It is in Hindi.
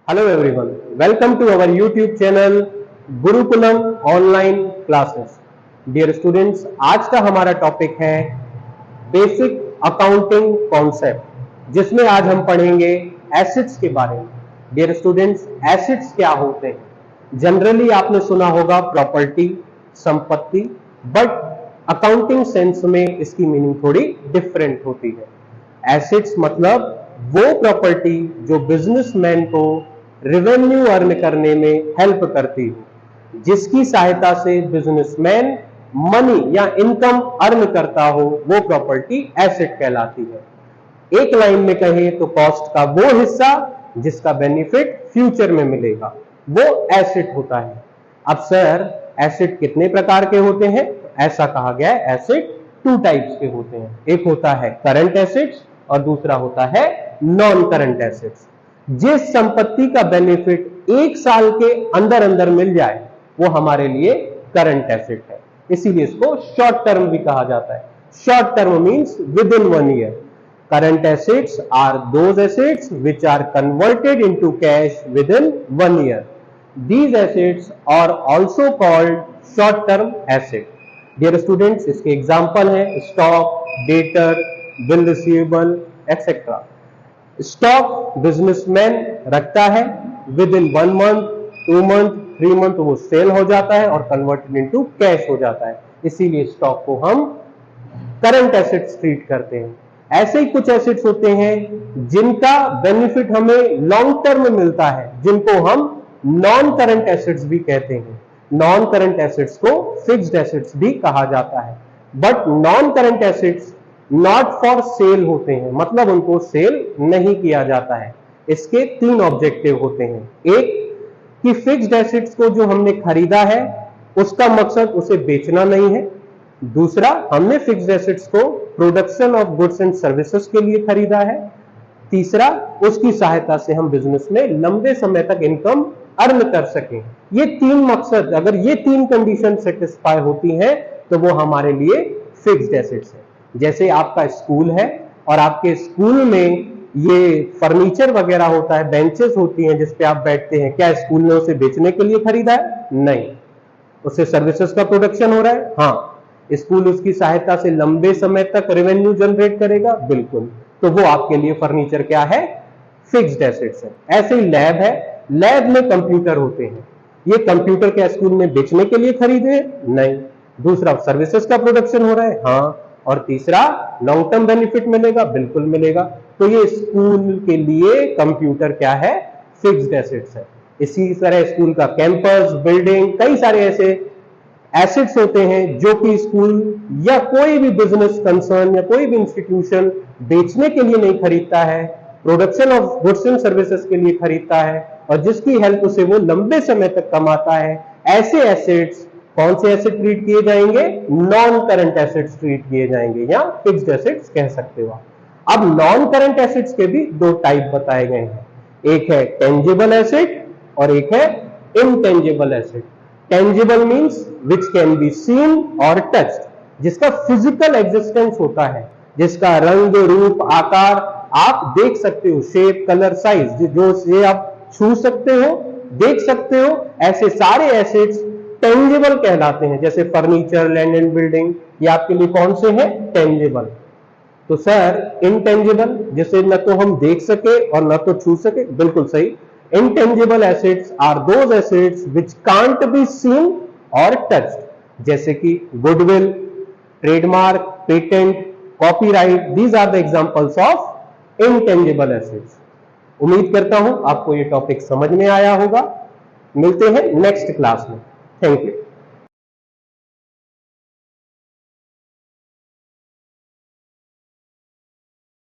Hello everyone, welcome to our YouTube channel Gurukulam online classes. Dear students, आज का हमारा टॉपिक है बेसिक अकाउंटिंग कॉन्सेप्ट, जिसमें आज हम पढ़ेंगे एसेट्स के बारे में। डियर स्टूडेंट्स, एसेट्स क्या होते हैं? जनरली आपने सुना होगा प्रॉपर्टी, संपत्ति, बट अकाउंटिंग सेंस में इसकी मीनिंग थोड़ी डिफरेंट होती है। एसेट्स मतलब वो प्रॉपर्टी जो बिजनेसमैन को रेवेन्यू अर्न करने में हेल्प करती हो, जिसकी सहायता से बिजनेसमैन मनी या इनकम अर्न करता हो, वो प्रॉपर्टी एसेट कहलाती है। एक लाइन में कहें तो कॉस्ट का वो हिस्सा जिसका बेनिफिट फ्यूचर में मिलेगा, वो एसेट होता है। अब सर, एसेट कितने प्रकार के होते हैं? ऐसा कहा गया है, एसेट टू टाइप्स के होते हैं। एक होता है करंट एसेट्स और दूसरा होता है नॉन करंट एसेट्स। जिस संपत्ति का बेनिफिट एक साल के अंदर अंदर मिल जाए, वो हमारे लिए करंट एसेट है। इसीलिए इसको शॉर्ट टर्म भी कहा जाता है। Short term means within 1 year. Current assets are those assets which are converted into cash within 1 year. These assets are also called short term asset. Dear students, इसके एग्जाम्पल है stock, debtor, bill receivable etcetera. Stock businessman रखता है, with in 1 month, 2 month, 3 month वो सेल हो जाता है और कन्वर्टेड इनटू कैश हो जाता है। इसीलिए स्टॉक को हम करंट एसेट्स ट्रीट करते हैं। ऐसे ही कुछ एसेट्स होते हैं जिनका बेनिफिट हमें लॉन्ग टर्म में मिलता है, जिनको हम नॉन करंट एसेट्स भी कहते हैं। नॉन करंट एसेट्स को फिक्स्ड एसेट्स भी कहा जाता है। But non current assets not for sale होते हैं, मतलब उनको सेल नहीं किया जाता है। इसके 3 ऑब्जेक्टिव होते हैं। एक कि फिक्स्ड एसेट्स को जो हमने खरीदा है, उसका मकसद उसे बेचना नहीं है। दूसरा, हमने फिक्स्ड एसेट्स को production of goods and services के लिए खरीदा है। तीसरा, उसकी सहायता से हम बिजनेस में लंबे समय तक इनकम अर्न कर सकें। ये 3 मकसद, अगर ये 3 कंडीशन सेटिस्फाई होती हैं, तो वो हमारे लिए फिक्स्ड एसेट्स है। जैसे आपका स्कूल है और आपके स्कूल में ये फर्नीचर वगैरह होता है, बेंचेस होती हैं जिस पे आप बैठते हैं, क्या स्कूल ने उसे बेचने के लिए खरीदा है? नहीं, उससे सर्विसेज का प्रोडक्शन हो रहा है। हाँ, स्कूल उसकी सहायता से लंबे समय तक रेवेन्यू जनरेट करेगा, बिल्कुल। तो वो आपके लिए फर्नीचर क्या है? फिक्स्ड एसेट्स है। ऐसे ही लैब है, लैब में कंप्यूटर होते हैं। ये कंप्यूटर क्या स्कूल ने बेचने के लिए खरीदे हैं? नहीं। दूसरा, सर्विसेज का प्रोडक्शन हो रहा है। हाँ। और तीसरा, लॉन्ग टर्म बेनिफिट मिलेगा, बिल्कुल मिलेगा। तो ये स्कूल के लिए कंप्यूटर क्या है? फिक्स्ड एसेट्स है। इसी तरह स्कूल का कैंपस, बिल्डिंग, कई सारे ऐसे एसेट्स होते हैं जो कि स्कूल या कोई भी बिजनेस कंसर्न या कोई भी इंस्टीट्यूशन बेचने के लिए नहीं खरीदता है, production of goods and services के लिए खरीदता है, और जिसकी हेल्प से वो लंबे समय तक कमाता है। ऐसे एसेट्स कौन से एसेट ट्रीट किए जाएंगे? नॉन करंट एसेट्स ट्रीट किए जाएंगे, या फिक्स्ड एसेट्स कह सकते हो। अब नॉन करंट एसेट्स के भी 2 टाइप बताए गए हैं। एक है टेंजिबल एसेट और एक है intangible asset. Tangible means which can be seen और टच्ड, जिसका फिजिकल एग्जिस्टेंस होता है, जिसका रंग, रूप, आकार आप देख सकते हो, शेप, कलर, साइज, जो ये आप छू सकते हो, देख सकते हो। ऐसे सारे एसेट्स टेंजिबल कहलाते हैं। जैसे फर्नीचर, लैंड एंड बिल्डिंग, ये आपके लिए कौन से हैं? टेंजिबल। तो सर, इनटेंजिबल, जिसे न तो हम देख सके और न तो छू सके, बिल्कुल सही। Intangible assets are those assets which can't be seen और टच्ड, जैसे कि goodwill, trademark, patent, copyright. These are the examples of intangible assets. उम्मीद करता हूं आपको ये टॉपिक समझ में आया होगा। मिलते हैं नेक्स्ट क्लास में। Thank you.